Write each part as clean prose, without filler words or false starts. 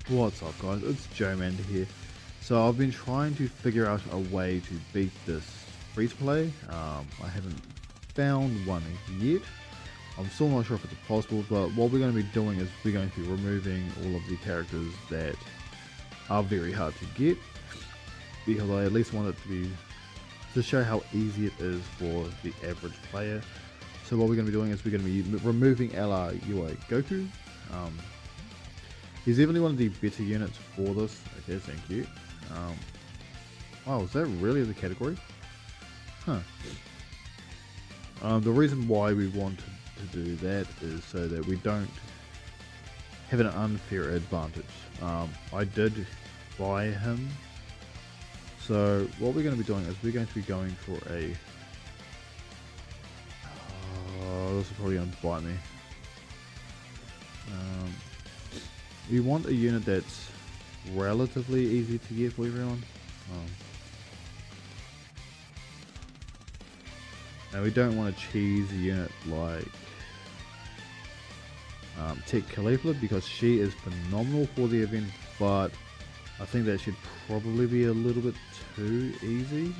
What's up guys, it's Joe Mander here. So I've been trying to figure out a way to beat this free to play. I haven't found one yet. I'm still not sure if it's possible, but what we're going to be doing is we're going to be removing all of the characters that are very hard to get, because I at least want it to show how easy it is for the average player. So what we're going to be doing is we're going to be removing LR UI Goku. He's definitely one of the better units for this. Okay, thank you. Oh, is that really the category? Huh. The reason why we want to do that is so that we don't have an unfair advantage. I did buy him. So what we're going to be doing is we're going to be going for a... Oh, this is probably going to bite me. We want a unit that's relatively easy to get for everyone. And we don't want to cheese a unit like Kale And Caulifla, because she is phenomenal for the event, but I think that should probably be a little bit too easy.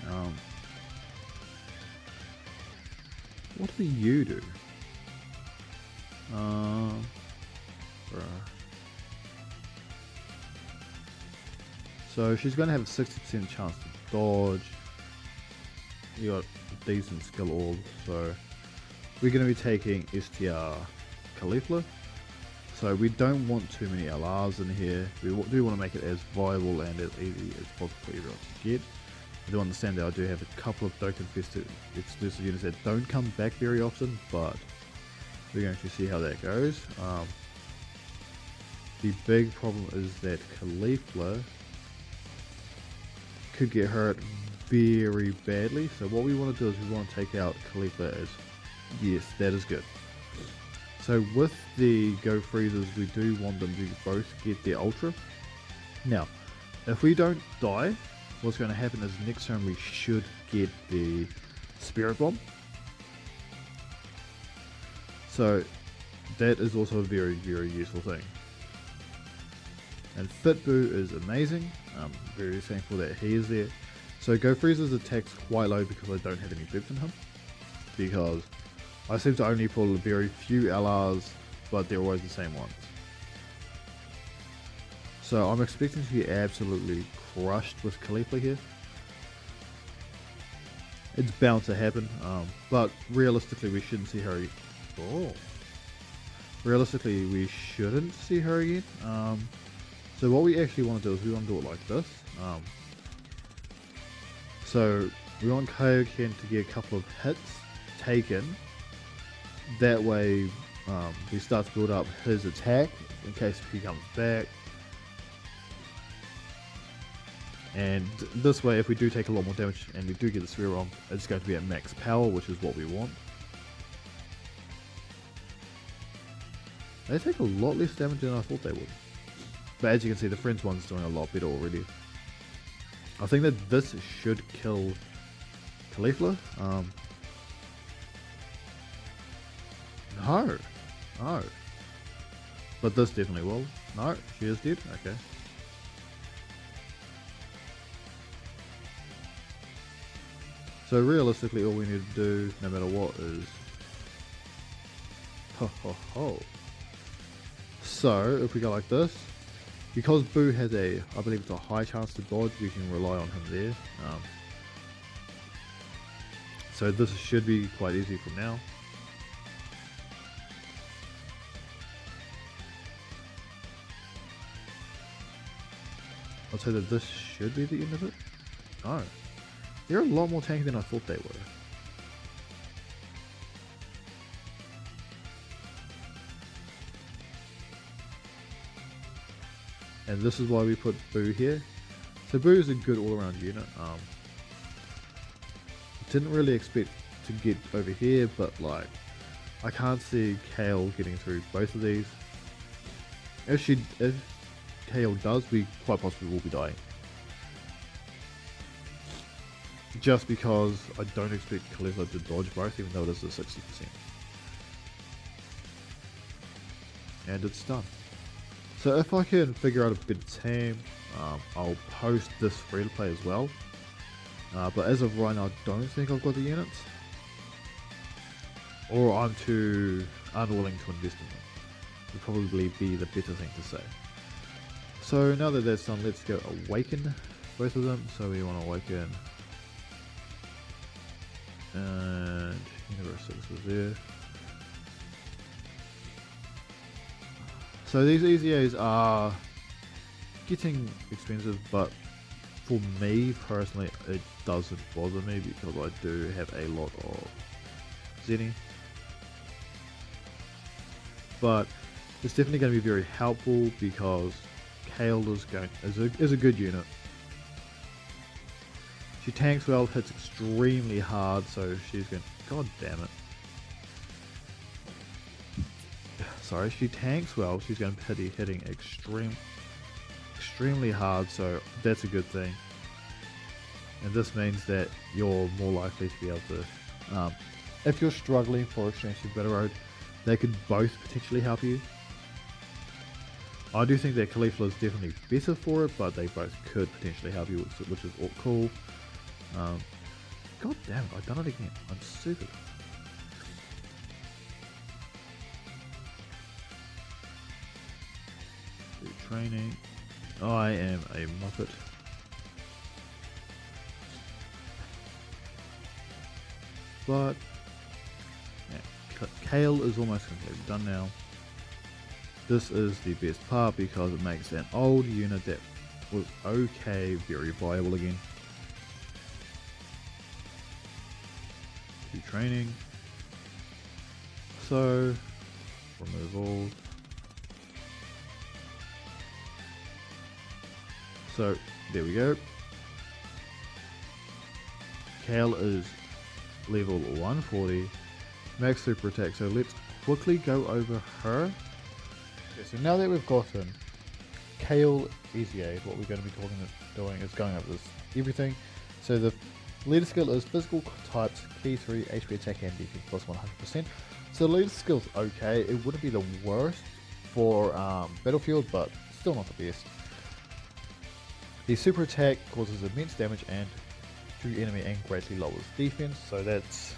What do you do? Bruh. So she's going to have a 60% chance to dodge. You got decent skill orb, so we're going to be taking STR Caulifla. So we don't want too many LRs in here. We do want to make it as viable and as easy as possible for everyone to get. I do understand that I do have a couple of Dokkan exclusive units that don't come back very often, but we're going to see how that goes. The big problem is that Caulifla could get hurt very badly, so what we want to do is we want to take out Caulifla as... Yes, that is good. So with the Go Freezers, we do want them to both get their Ultra. Now, if we don't die, what's going to happen is next turn we should get the Spirit Bomb. So that is also a very, very useful thing. And Fitboo is amazing. I'm very thankful that he is there. So Go Freezer's attack's quite low because I don't have any bips in him. Because I seem to only pull very few LRs, but they're always the same ones. So I'm expecting to get absolutely crushed with Caulifla here. It's bound to happen, but realistically we shouldn't see her again. Oh. Realistically we shouldn't see her again. So what we actually want to do is we want to do it like this. So we want Kaioken to get a couple of hits taken. That way we start to build up his attack in case he comes back. And this way, if we do take a lot more damage and we do get the Sphere Bomb, it's going to be at max power, which is what we want. They take a lot less damage than I thought they would. But as you can see, the Friends one's doing a lot better already. I think that this should kill Caulifla. No. No. But this definitely will. No, she is dead. Okay. So realistically, all we need to do, no matter what, is... Ho ho ho. So, if we go like this, because Boo has I believe it's a high chance to dodge, we can rely on him there. So this should be quite easy from now. I'll say that this should be the end of it. No. They're a lot more tanky than I thought they were. And this is why we put Boo here. So Boo is a good all-around unit. Didn't really expect to get over here, but like, I can't see Kale getting through both of these. If Kale does, we quite possibly will be dying. Just because I don't expect Caulifla to dodge both, even though it is a 60%. And it's done. So if I can figure out a better team, I'll post this free to play as well. But as of right now, I don't think I've got the units, or I'm too unwilling to invest in them. Would probably be the better thing to say. So now that that's done, let's go awaken both of them. So we want to awaken, and Universe 6 was there. So these EZAs are getting expensive, but for me personally, it doesn't bother me because I do have a lot of Zenny. But it's definitely going to be very helpful because Kale is a good unit. She tanks well, hits extremely hard, so she's going. God damn it! Sorry, she tanks well. She's going to be hitting extremely hard, so that's a good thing. And this means that you're more likely to be able to, if you're struggling for Extreme Battle Road, they could both potentially help you. I do think that Caulifla is definitely better for it, but they both could potentially help you, which is all cool. God damn it, I've done it again. I'm stupid. Training. I am a muppet. But yeah, Kale is almost completely done now. This is the best part because it makes an old unit that was okay very viable again. Do training. So remove all. So there we go. Kale is level 140, max super attack. So let's quickly go over her. Okay, so now that we've gotten Kale EZA, what we're going to be doing is going over this everything. So the leader skill is physical types, key 3, HP attack and defense plus 100%. So the leader skill's okay. It wouldn't be the worst for Battlefield, but still not the best. The super attack causes immense damage and to enemy and greatly lowers defense, so that's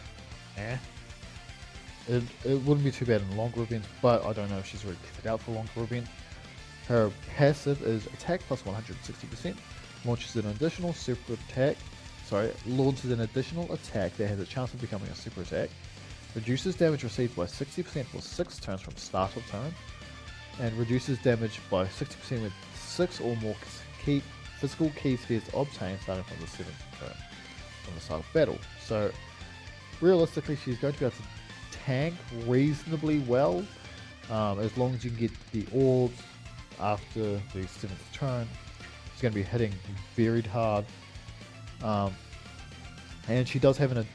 it wouldn't be too bad in longer events, but I don't know if she's really kitted out for longer events. Her passive is attack plus 160%, launches an additional attack that has a chance of becoming a super attack, reduces damage received by 60% for 6 turns from start of turn, and reduces damage by 60% with 6 or more physical key spheres obtained starting from the 7th turn from the start of battle. So realistically, she's going to be able to tank reasonably well, as long as you can get the orbs after the 7th turn. She's going to be hitting very hard, and she does have an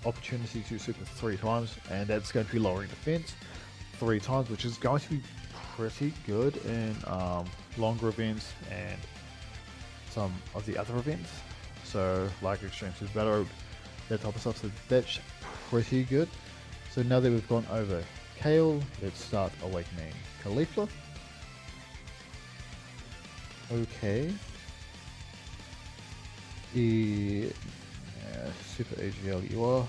opportunity to super 3 times, and that's going to be lowering defense 3 times, which is going to be pretty good in longer events and some of the other events, so like Extreme Super Battle Road, that type of stuff. So that's pretty good. So now that we've gone over Kale, let's start awakening Caulifla. Okay. Super AGL you are.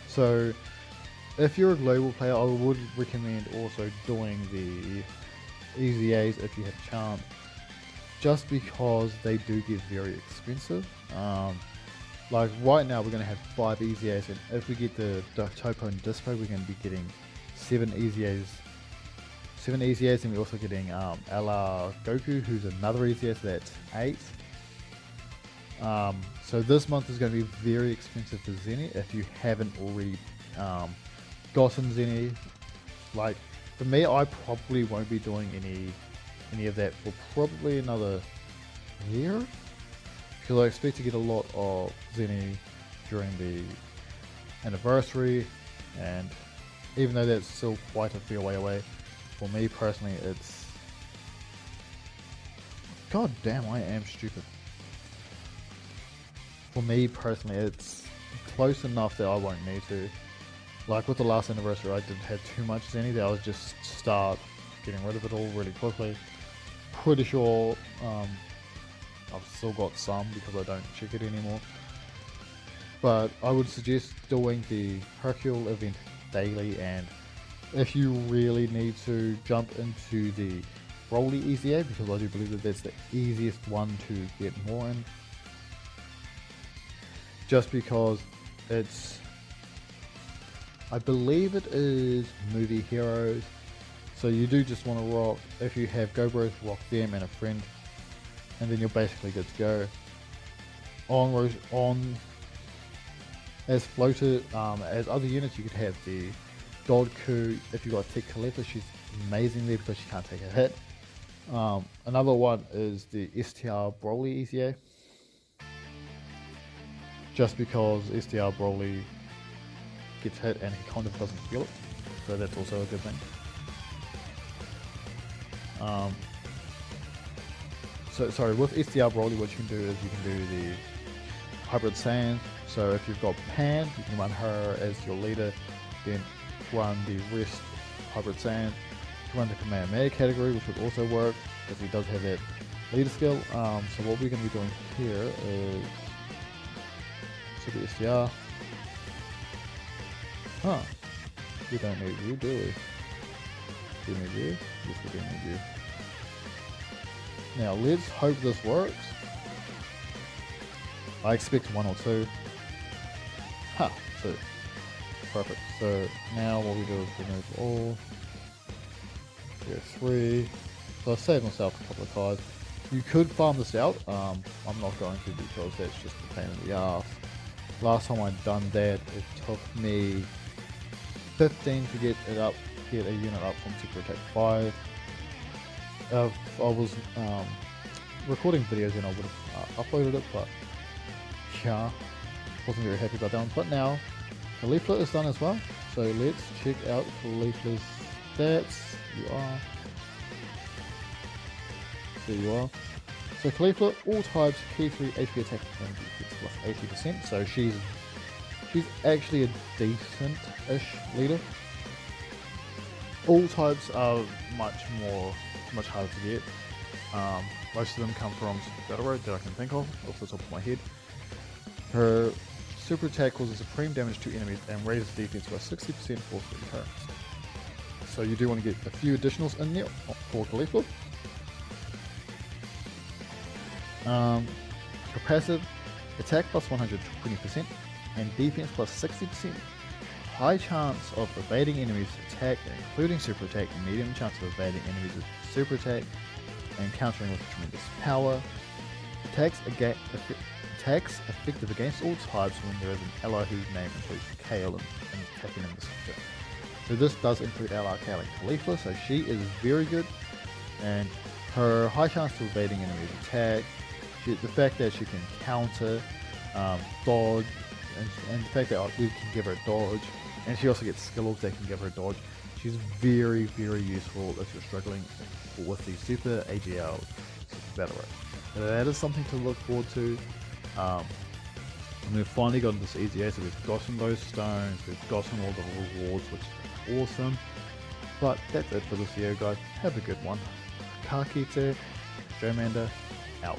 So if you're a global player, I would recommend also doing the EZAs if you have a chance, just because they do get very expensive. Like right now we're going to have 5 EZAs, and if we get the Topo and Dispo, we're going to be getting 7 EZAs, and we're also getting Ella Goku, who's another EZA, so that's 8. So this month is going to be very expensive for Zenny if you haven't already gotten Zenny. Like for me, I probably won't be doing any of that for probably another year, because I expect to get a lot of Zenny during the anniversary, and even though that's still quite a fair way away, for me personally it's... God damn, I am stupid. For me personally it's close enough that I won't need to. Like with the last anniversary, I didn't have too much Zenny. I was just start getting rid of it all really quickly. Pretty sure I've still got some because I don't check it anymore. But I would suggest doing the Hercule event daily, and if you really need to jump into the Broly EZA, because I do believe that that's the easiest one to get more in, just because it's, I believe it is movie heroes, so you do just want to rock, if you have Go Bros, rock them and a friend, and then you're basically good to go. On as floated, as other units, you could have the Dodku. If you got Kale And Caulifla, she's amazing there because she can't take a hit. Another one is the STR Broly EZA, just because STR Broly gets hit and he kind of doesn't feel it, so that's also a good thing. So sorry, with STR Broly, what you can do is you can do the Hybrid Sand. So if you've got Pan, you can run her as your leader, then run the rest Hybrid Sand. You can run the Kamehameha category, which would also work because he does have that leader skill. So what we're going to be doing here is, so the STR. Huh, we don't need you, do we? Do we need you? Yes, we do need you. Now let's hope this works. I expect 1 or 2. Ha, 2. Perfect. So now what we do is remove all. Go 3. So I saved myself a couple of cards. You could farm this out. I'm not going to because that's just a pain in the ass. Last time I'd done that, it took me 15 to get it up, get a unit up from Super Attack 5. I was recording videos and I would have uploaded it, but yeah, wasn't very happy about that one. But now Caulifla is done as well, so let's check out Caulifla's stats. There you are. So Caulifla, all types, key 3 HP attack and defense plus 80%. So she's actually a decent-ish leader. All types are much harder to get. Most of them come from Super Battle Road that I can think of off the top of my head. Her super attack causes supreme damage to enemies and raises defense by 60% for 3 turns. So you do want to get a few additionals in there for Caulifla. Her passive, attack plus 120% and defense plus 60%. High chance of evading enemies attack, including super attack, medium chance of evading enemies with super attack and countering with tremendous power. Attacks effective against all types when there is an ally whose name includes Kale and attacking in the center. So this does include ally Kale and Caulifla, so she is very good, and her high chance of evading enemies attack, the fact that she can counter, dodge, and the fact that we can give her dodge, and she also gets skills that can give her dodge. She's very, very useful if you're struggling with the Super AGL Super Battle Road. That is something to look forward to. And we've finally gotten this EZA, so we've gotten those stones, we've gotten all the rewards, which is awesome. But that's it for this video, guys. Have a good one. Kakite, Joemander, out.